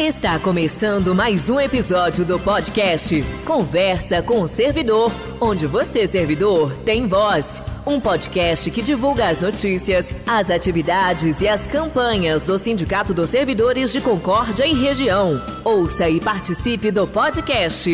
Está começando mais um episódio do podcast Conversa com o Servidor, onde você, servidor, tem voz. Um podcast que divulga as notícias, as atividades e as campanhas do Sindicato dos Servidores de Concórdia e Região. Ouça e participe do podcast.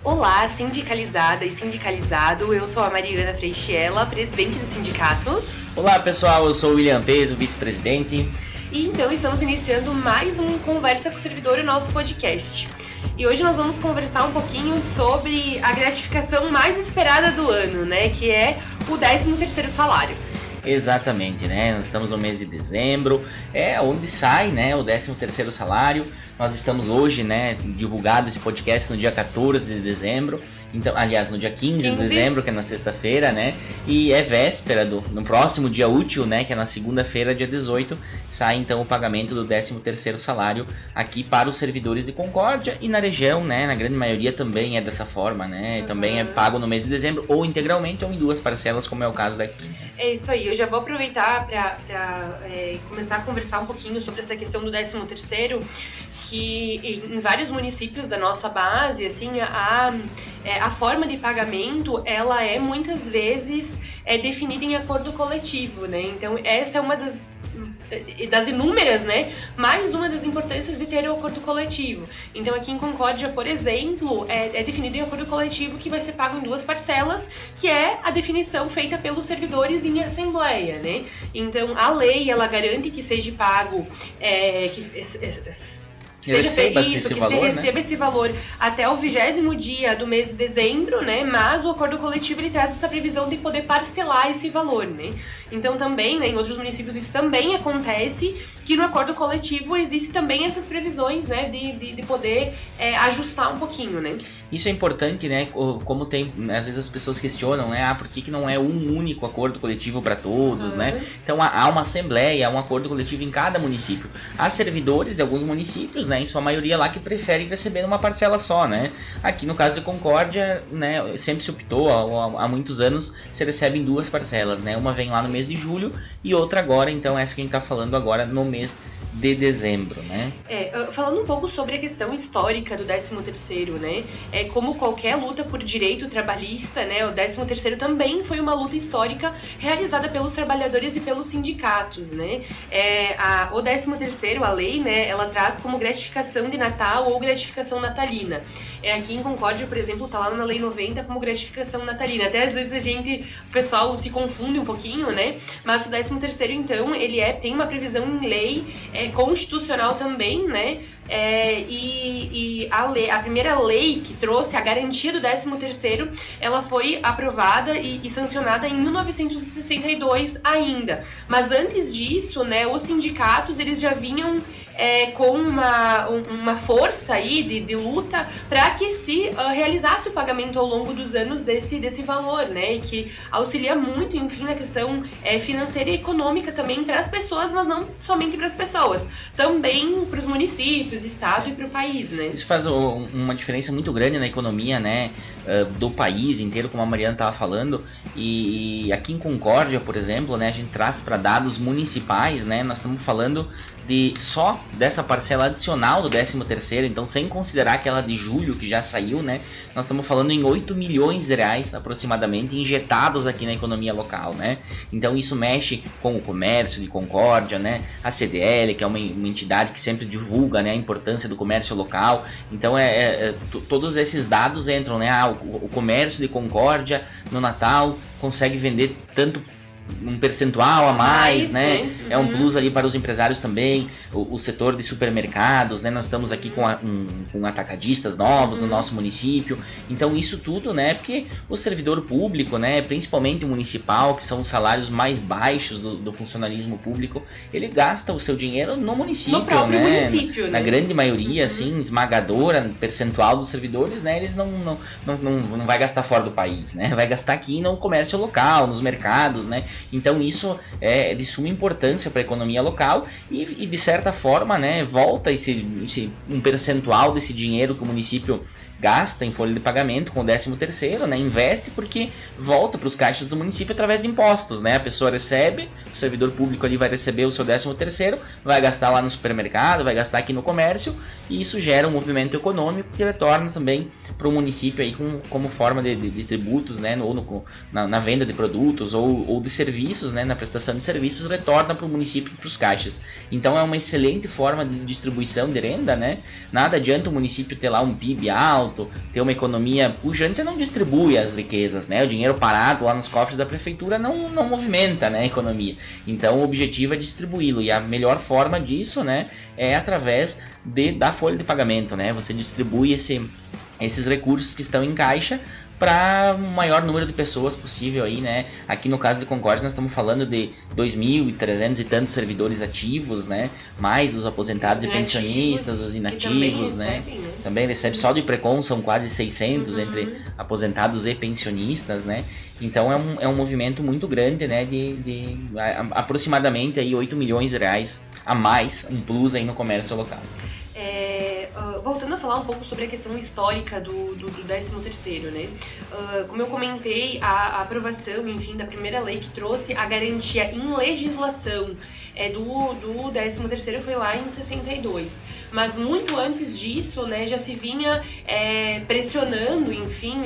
Olá, sindicalizada e sindicalizado, eu sou a Mariana Freixiela, presidente do sindicato. Olá pessoal, eu sou o William Peso, vice-presidente. E então estamos iniciando mais um Conversa com o Servidor, o nosso podcast. E hoje nós vamos conversar um pouquinho sobre a gratificação mais esperada do ano, né, que é o 13º salário. Exatamente, né? Nós estamos no mês de dezembro, onde sai, né, o 13º salário. Nós estamos hoje, né, divulgado esse podcast no dia 14 de dezembro, então, aliás, no dia 15 de dezembro, que é na sexta-feira, né, e é véspera no próximo dia útil, né, que é na segunda-feira, dia 18, sai então o pagamento do 13º salário aqui para os servidores de Concórdia e na região, né, na grande maioria também é dessa forma, né, também é pago no mês de dezembro, ou integralmente ou em duas parcelas, como é o caso daqui. É isso aí, eu já vou aproveitar para começar a conversar um pouquinho sobre essa questão do 13º, que em vários municípios da nossa base, assim, a forma de pagamento, ela é muitas vezes definida em acordo coletivo, né? Então, essa é uma das inúmeras, né? Mais uma das importâncias de ter o acordo coletivo. Então, aqui em Concórdia, por exemplo, é definido em acordo coletivo que vai ser pago em duas parcelas, que é a definição feita pelos servidores em assembleia, né? Então, a lei, ela garante que seja pago, receba esse valor até o 20º dia do mês de dezembro, né? Mas o acordo coletivo ele traz essa previsão de poder parcelar esse valor, né? Então também, né, em outros municípios isso também acontece, que no acordo coletivo existe também essas previsões, né, de poder ajustar um pouquinho, né? Isso é importante, né, como tem, às vezes as pessoas questionam, né, por que não é um único acordo coletivo para todos, né? Então há uma assembleia, há um acordo coletivo em cada município. Há servidores de alguns municípios, né, em sua maioria lá, que preferem receber numa parcela só, né? Aqui no caso de Concórdia, né, sempre se optou, há muitos anos, se recebe em duas parcelas, né? Uma vem lá no mês de julho e outra agora, então essa que a gente tá falando agora no mês de dezembro, né? Falando um pouco sobre a questão histórica do 13º, né? Como qualquer luta por direito trabalhista, né? O 13º também foi uma luta histórica realizada pelos trabalhadores e pelos sindicatos, né? O 13º, a lei, né? Ela traz como gratificação de Natal ou gratificação natalina. Aqui em Concórdia, por exemplo, tá lá na Lei 90 como gratificação natalina. Até às vezes o pessoal se confunde um pouquinho, né? Mas o 13º, então, ele tem uma previsão em lei constitucional também, né? E a primeira lei que trouxe a garantia do 13º, ela foi aprovada e sancionada em 1962 ainda. Mas antes disso, né, os sindicatos eles já vinham com uma força aí de luta para que se realizasse o pagamento ao longo dos anos desse valor, né? E que auxilia muito, enfim, na questão financeira e econômica também para as pessoas, mas não somente para as pessoas, também para os municípios, estado e para o país, né? Isso faz uma diferença muito grande na economia, né, do país inteiro, como a Mariana estava falando. E aqui em Concórdia, por exemplo, né, a gente traz para dados municipais, né, nós estamos falando só dessa parcela adicional do 13º, então sem considerar aquela de julho que já saiu, né, nós estamos falando em 8 milhões de reais aproximadamente injetados aqui na economia local, né? Então isso mexe com o comércio de Concórdia, né? A CDL, que é uma entidade que sempre divulga, né, a importância do comércio local. Então todos esses dados entram, né? O comércio de Concórdia no Natal consegue vender tanto um percentual a mais, né? Uhum. É um plus ali para os empresários também, o setor de supermercados, né? Nós estamos aqui com atacadistas novos no nosso município, então isso tudo, né? Porque o servidor público, né? Principalmente o municipal, que são os salários mais baixos do funcionalismo público, ele gasta o seu dinheiro no município, no próprio né? município, né? Na grande maioria, assim, esmagadora, percentual dos servidores, né? Eles não vai gastar fora do país, né? Vai gastar aqui no comércio local, nos mercados, né? Então isso é de suma importância para a economia local e de certa forma, né, volta um percentual desse dinheiro que o município gasta em folha de pagamento com o 13º, né? Investe porque volta para os caixas do município através de impostos, né? A pessoa recebe, o servidor público ali vai receber o seu 13º, vai gastar lá no supermercado, vai gastar aqui no comércio, e isso gera um movimento econômico que retorna também para o município aí como forma de tributos, né? Ou na venda de produtos ou de serviços, né? Na prestação de serviços, retorna para o município e para os caixas. Então é uma excelente forma de distribuição de renda, né? Nada adianta o município ter lá um PIB alto, ter uma economia pujante, você não distribui as riquezas, né? O dinheiro parado lá nos cofres da prefeitura não movimenta, né, a economia. Então o objetivo é distribuí-lo, e a melhor forma disso, né, é através da folha de pagamento, né? Você distribui esses recursos que estão em caixa para o maior número de pessoas possível aí, né? Aqui no caso de Concórdia nós estamos falando de 2.300 e tantos servidores ativos, né? Mais os aposentados e pensionistas, os inativos, né? Também recebe só do IPRECON, são quase 600 entre aposentados e pensionistas, né? Então é um movimento muito grande, né? De aproximadamente aí 8 milhões de reais a mais, um plus aí no comércio local. Voltando a falar um pouco sobre a questão histórica do 13º, né? Como eu comentei, a aprovação, enfim, da primeira lei que trouxe a garantia em legislação do 13º foi lá em 62. Mas muito antes disso, né, já se vinha pressionando, enfim,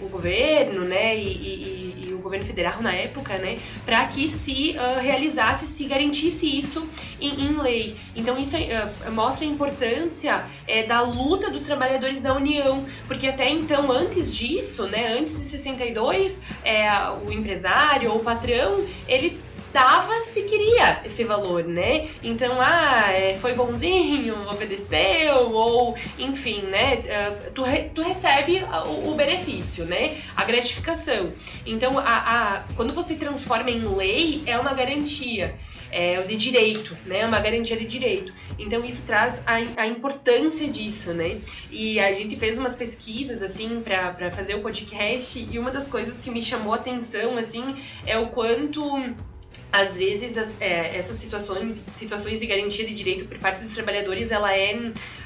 o governo, né, e o governo federal na época, né, para que se realizasse, se garantisse isso em lei. Então isso mostra a importância da luta dos trabalhadores da União, porque até então, antes disso, né, antes de 62, o empresário ou o patrão, ele dava se queria esse valor, né? Então, foi bonzinho, obedeceu, ou enfim, né? Tu recebe o benefício, né? A gratificação. Então, quando você transforma em lei, é uma garantia. De direito, né? Uma garantia de direito. Então isso traz a importância disso, né? E a gente fez umas pesquisas, assim, para fazer o podcast, e uma das coisas que me chamou a atenção, assim, é o quanto às vezes essas situações de garantia de direito por parte dos trabalhadores, ela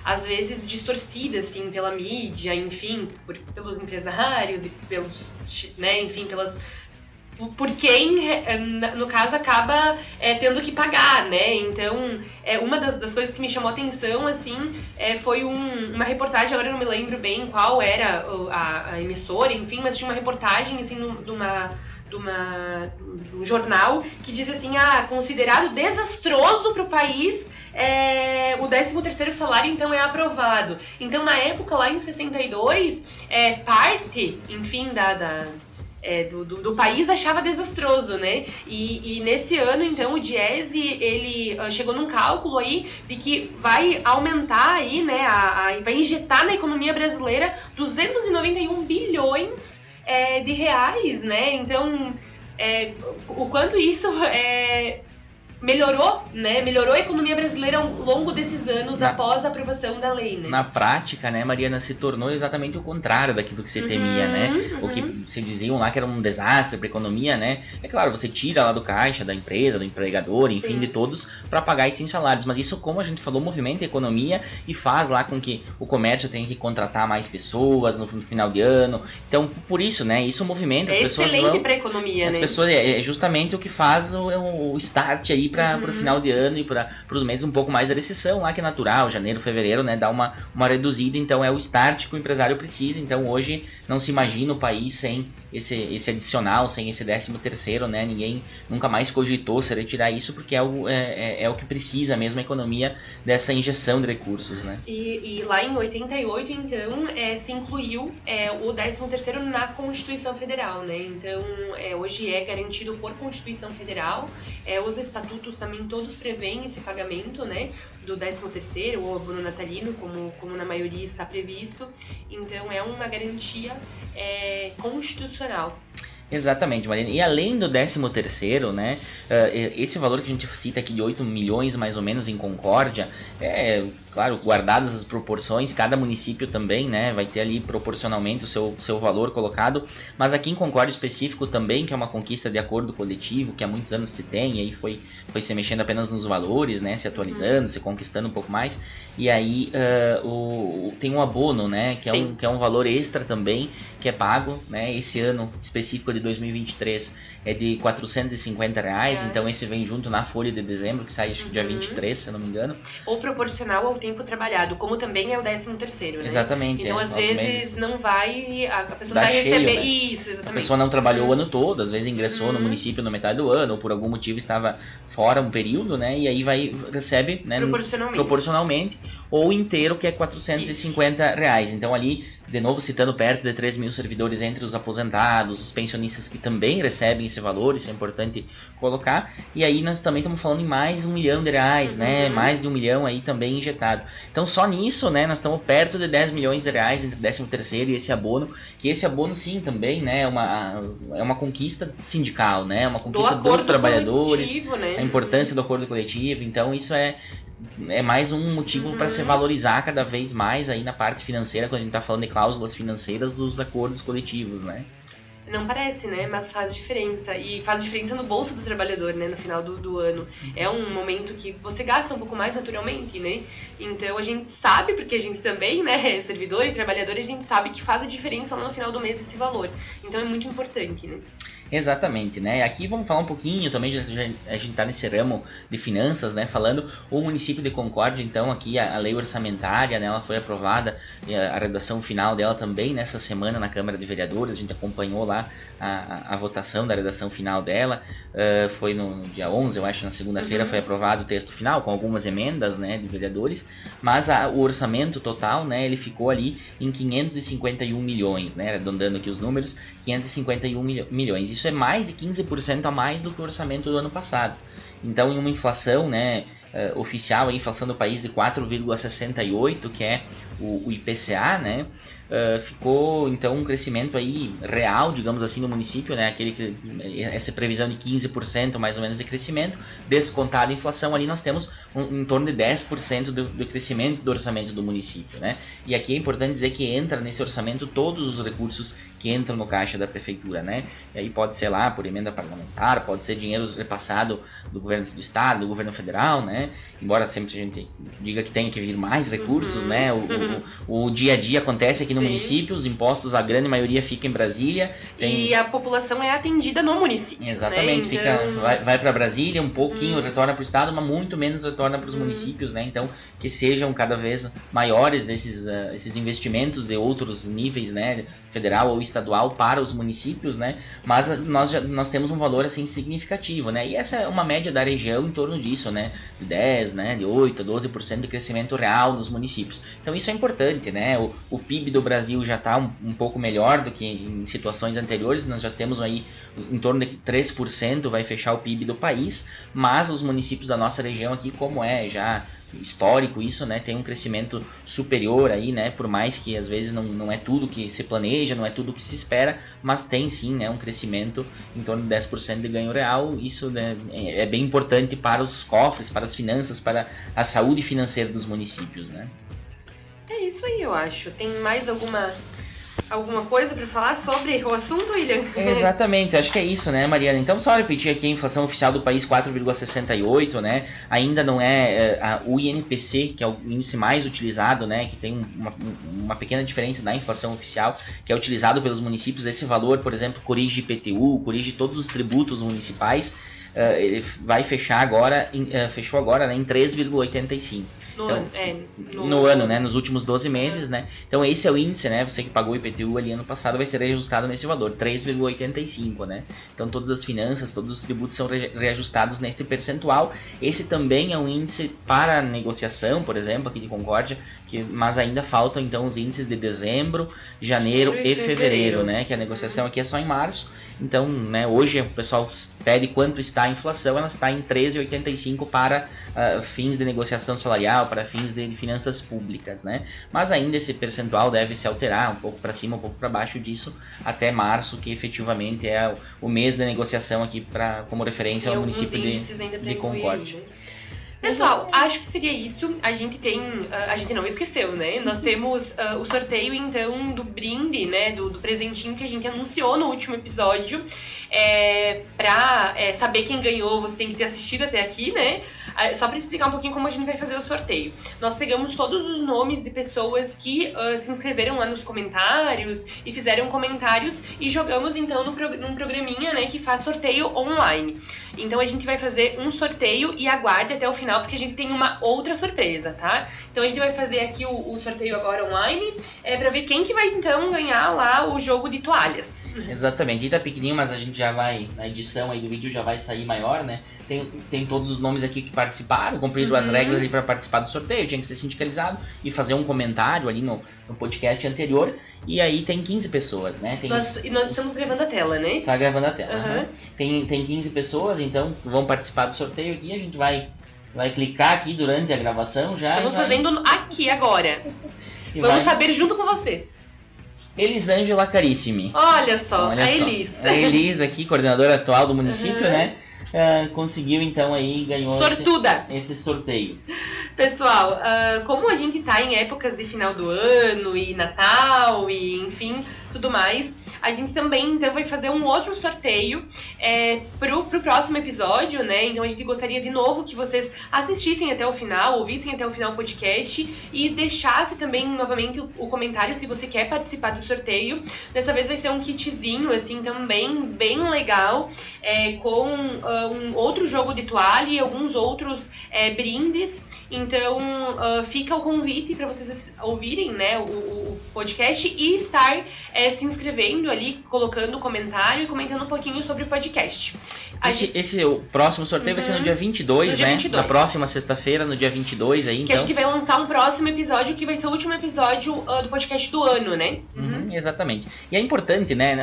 às vezes distorcida, assim, pela mídia, enfim, pelos empresários e pelos, né, enfim, por quem, no caso, acaba tendo que pagar, né? Então, uma das coisas que me chamou a atenção, assim, foi uma reportagem, agora eu não me lembro bem qual era a emissora, enfim, mas tinha uma reportagem, assim, de um jornal que diz assim, considerado desastroso para o país, o 13º salário, então, é aprovado. Então, na época, lá em 62, parte, enfim, do país achava desastroso, né? E nesse ano, então, o Diese, ele chegou num cálculo aí de que vai aumentar aí, né, vai injetar na economia brasileira 291 bilhões de reais, né? Então, o quanto isso melhorou, né? Melhorou a economia brasileira ao longo desses anos após a aprovação da lei, né? Na prática, né, Mariana, se tornou exatamente o contrário daquilo que se temia, né? O que se diziam lá que era um desastre para a economia, né? É claro, você tira lá do caixa, da empresa, do empregador, enfim, de todos, para pagar esses salários. Mas isso, como a gente falou, movimenta a economia e faz lá com que o comércio tenha que contratar mais pessoas no final de ano. Então, por isso, né? Isso movimenta as pessoas. É excelente para a economia, as né? Pessoas, é justamente o que faz o start aí para o final de ano e para os meses um pouco mais da recessão lá, que é natural, janeiro, fevereiro, né, dá uma reduzida. Então é o start que o empresário precisa. Então hoje não se imagina o país sem esse adicional, sem esse 13º, né? Ninguém nunca mais cogitou se retirar isso, porque é o que precisa mesmo a economia, dessa injeção de recursos, né? E lá em 88, então, se incluiu o 13º na Constituição Federal, né? Então, hoje é garantido por Constituição Federal. Os estatutos também todos prevêem esse pagamento, né, do 13º ou abono natalino, como na maioria está previsto. Então é uma garantia constitucional. Exatamente, Mariana. E além do 13º, né, esse valor que a gente cita aqui de 8 milhões mais ou menos em Concórdia, claro, guardadas as proporções, cada município também, né, vai ter ali proporcionalmente o seu valor colocado, mas aqui em Concórdia específico também, que é uma conquista de acordo coletivo, que há muitos anos se tem, e aí foi se mexendo apenas nos valores, né, se atualizando, se conquistando um pouco mais, e aí tem um abono, né, que é um valor extra também, que é pago, né, esse ano específico de 2023 é de R$450, então esse vem junto na folha de dezembro, que sai acho que dia 23, se eu não me engano. Ou proporcional ao tempo trabalhado, como também é o 13º, né? Exatamente. Então, às vezes, não vai, a pessoa não vai cheio, receber. Né? Isso, exatamente. A pessoa não trabalhou o ano todo, às vezes ingressou no município na metade do ano, ou por algum motivo estava fora um período, né? E aí recebe, né, proporcionalmente, ou inteiro, que é R$450. Então, ali, de novo, citando perto de 3 mil servidores entre os aposentados, os pensionistas que também recebem esse valor, isso é importante colocar. E aí nós também estamos falando em mais de R$1 milhão, né? Mais de R$1 milhão aí também injetado. Então só nisso, né, nós estamos perto de R$10 milhões entre 13º e esse abono, que esse abono sim também, né, é uma conquista sindical, né? Uma conquista dos trabalhadores, né? A importância do acordo coletivo. Então isso é mais um motivo para se valorizar cada vez mais aí na parte financeira, quando a gente está falando de cláusulas financeiras dos acordos coletivos, né? Não parece, né? Mas faz diferença. E faz diferença no bolso do trabalhador, né? No final do ano. É um momento que você gasta um pouco mais naturalmente, né? Então a gente sabe, porque a gente também, né, é servidor e trabalhador, a gente sabe que faz a diferença lá no final do mês esse valor. Então é muito importante, né? Exatamente, né? Aqui vamos falar um pouquinho também, a gente tá nesse ramo de finanças, né? Falando o município de Concórdia, então aqui a lei orçamentária, né? Ela foi aprovada, a redação final dela também nessa semana na Câmara de Vereadores, a gente acompanhou lá a votação da redação final dela, foi no dia 11, eu acho, na segunda-feira foi aprovado o texto final, com algumas emendas, né, de vereadores, mas o orçamento total, né, ele ficou ali em 551 milhões, né, arredondando aqui os números, 551 milhões, isso é mais de 15% a mais do que o orçamento do ano passado. Então, em uma inflação, né, oficial, a inflação do país de 4,68, que é o IPCA, né, ficou então um crescimento aí real, digamos assim, no município, né, essa previsão de 15% mais ou menos de crescimento, descontada a inflação, ali nós temos em torno de 10% do crescimento do orçamento do município, né, e aqui é importante dizer que entra nesse orçamento todos os recursos que entram no caixa da prefeitura, né, e aí pode ser lá por emenda parlamentar, pode ser dinheiro repassado do governo do estado, do governo federal, né, embora sempre a gente diga que tem que vir mais recursos, né, o dia a dia acontece aqui no município, os impostos, a grande maioria fica em Brasília. E a população é atendida no município. Exatamente, né? Então... vai para Brasília, um pouquinho retorna para o estado, mas muito menos retorna para os municípios, né? Então, que sejam cada vez maiores esses investimentos de outros níveis, né? Federal ou estadual para os municípios, né? Mas nós temos um valor assim significativo, né? E essa é uma média da região em torno disso, né? De 10, né? De 8 a 12% de crescimento real nos municípios. Então isso é importante, né? O PIB do Brasil já está um pouco melhor do que em situações anteriores, nós já temos aí em torno de 3% vai fechar o PIB do país, mas os municípios da nossa região aqui, como é já histórico isso, né, tem um crescimento superior aí, né, por mais que às vezes não é tudo que se planeja, não é tudo que se espera, mas tem sim, né, um crescimento em torno de 10% de ganho real, isso, né, é bem importante para os cofres, para as finanças, para a saúde financeira dos municípios, né. É isso aí, eu acho. Tem mais alguma coisa para falar sobre o assunto, William? Exatamente, acho que é isso, né, Mariana? Então, só repetir aqui, a inflação oficial do país 4,68, né? Ainda não é o INPC, que é o índice mais utilizado, né? Que tem uma pequena diferença da inflação oficial, que é utilizado pelos municípios. Esse valor, por exemplo, corrige IPTU, corrige todos os tributos municipais. Ele vai fechar agora, fechou agora, né, em 3,85. No ano, né, nos últimos 12 meses, né? Então esse é o índice, né? Você que pagou o IPTU ali ano passado vai ser reajustado nesse valor, 3,85, né? Então todas as finanças, todos os tributos são reajustados nesse percentual. Esse também é um índice para negociação, por exemplo, aqui de Concórdia, mas ainda faltam então os índices de dezembro, janeiro e fevereiro, né? Que a negociação aqui é só em março. Então, né, hoje o pessoal pede quanto está da inflação, ela está em 13,85 para fins de negociação salarial, para fins de finanças públicas, né? Mas ainda esse percentual deve se alterar um pouco para cima, um pouco para baixo disso, até março, que efetivamente é o mês de negociação aqui como referência ao município de Concórdia. Pessoal, acho que seria isso. A gente não esqueceu, né? Nós temos o sorteio, então, do brinde, né? Do presentinho que a gente anunciou no último episódio. Pra saber quem ganhou, você tem que ter assistido até aqui, né? Só para explicar um pouquinho como a gente vai fazer o sorteio. Nós pegamos todos os nomes de pessoas que se inscreveram lá nos comentários e fizeram comentários e jogamos, então, num programinha, né? Que faz sorteio online. Então a gente vai fazer um sorteio e aguarde até o final, porque a gente tem uma outra surpresa, tá? Então a gente vai fazer aqui o sorteio agora online, pra ver quem que vai então ganhar lá o jogo de toalhas. Exatamente, ele tá pequenininho, mas a gente já vai, na edição aí do vídeo já vai sair maior, né? Tem todos os nomes aqui que participaram, cumpriram as regras ali para participar do sorteio, tinha que ser sindicalizado e fazer um comentário ali no podcast anterior, e aí tem 15 pessoas, né? Nós estamos gravando a tela, né? Tá gravando a tela, né? Tem 15 pessoas, então vão participar do sorteio aqui, a gente vai clicar aqui durante a gravação já. Estamos fazendo aqui agora. Vamos saber junto com vocês. Elisângela Carissimi. Olha só. A Elis. A Elis aqui, coordenadora atual do município, né? Conseguiu então aí, ganhou sortuda esse sorteio. Pessoal, como a gente tá em épocas de final do ano e Natal e enfim, tudo mais, a gente também então vai fazer um outro sorteio pro próximo episódio, né? Então a gente gostaria de novo que vocês assistissem até o final, ouvissem até o final o podcast e deixassem também novamente o comentário se você quer participar do sorteio. Dessa vez vai ser um kitzinho, assim, também bem legal, com um outro jogo de toalha e alguns outros brindes. Então fica o convite para vocês ouvirem, né, o podcast e estar se inscrevendo ali, colocando comentário e comentando um pouquinho sobre o podcast. O próximo sorteio vai ser no dia 22, no dia 22. Na próxima sexta-feira, no dia 22 aí, então. Que a gente vai lançar um próximo episódio, que vai ser o último episódio do podcast do ano, né? Exatamente. E é importante, né?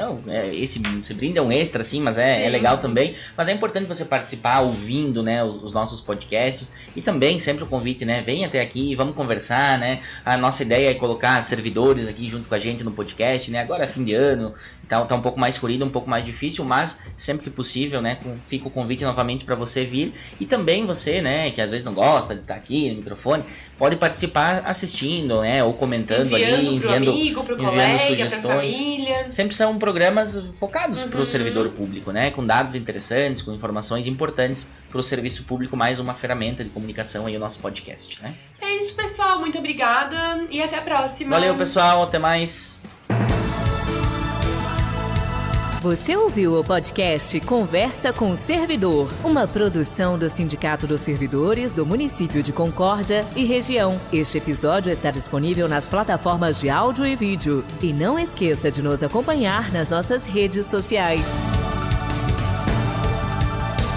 Esse brinde é um extra, sim, mas é legal também. Mas é importante você participar ouvindo, né, os nossos podcasts. E também sempre o convite, né? Vem até aqui, vamos conversar, né? A nossa ideia é colocar servidores aqui junto com a gente no podcast, né? Agora é fim de ano, tá um pouco mais corrido, um pouco mais difícil, mas sempre que possível, né? Fica o convite novamente para você vir. E também você, né, que às vezes não gosta de estar aqui no microfone, pode participar assistindo, né? Ou comentando enviando pro amigo, pro colega, sugestões. Pra família. Sempre são programas focados para o servidor público, né? Com dados interessantes, com informações importantes para o serviço público, mais uma ferramenta de comunicação aí, o nosso podcast, né? É isso, pessoal. Muito obrigada e até a próxima. Valeu, pessoal. Até mais. Você ouviu o podcast Conversa com o Servidor, uma produção do Sindicato dos Servidores do município de Concórdia e região. Este episódio está disponível nas plataformas de áudio e vídeo. E não esqueça de nos acompanhar nas nossas redes sociais.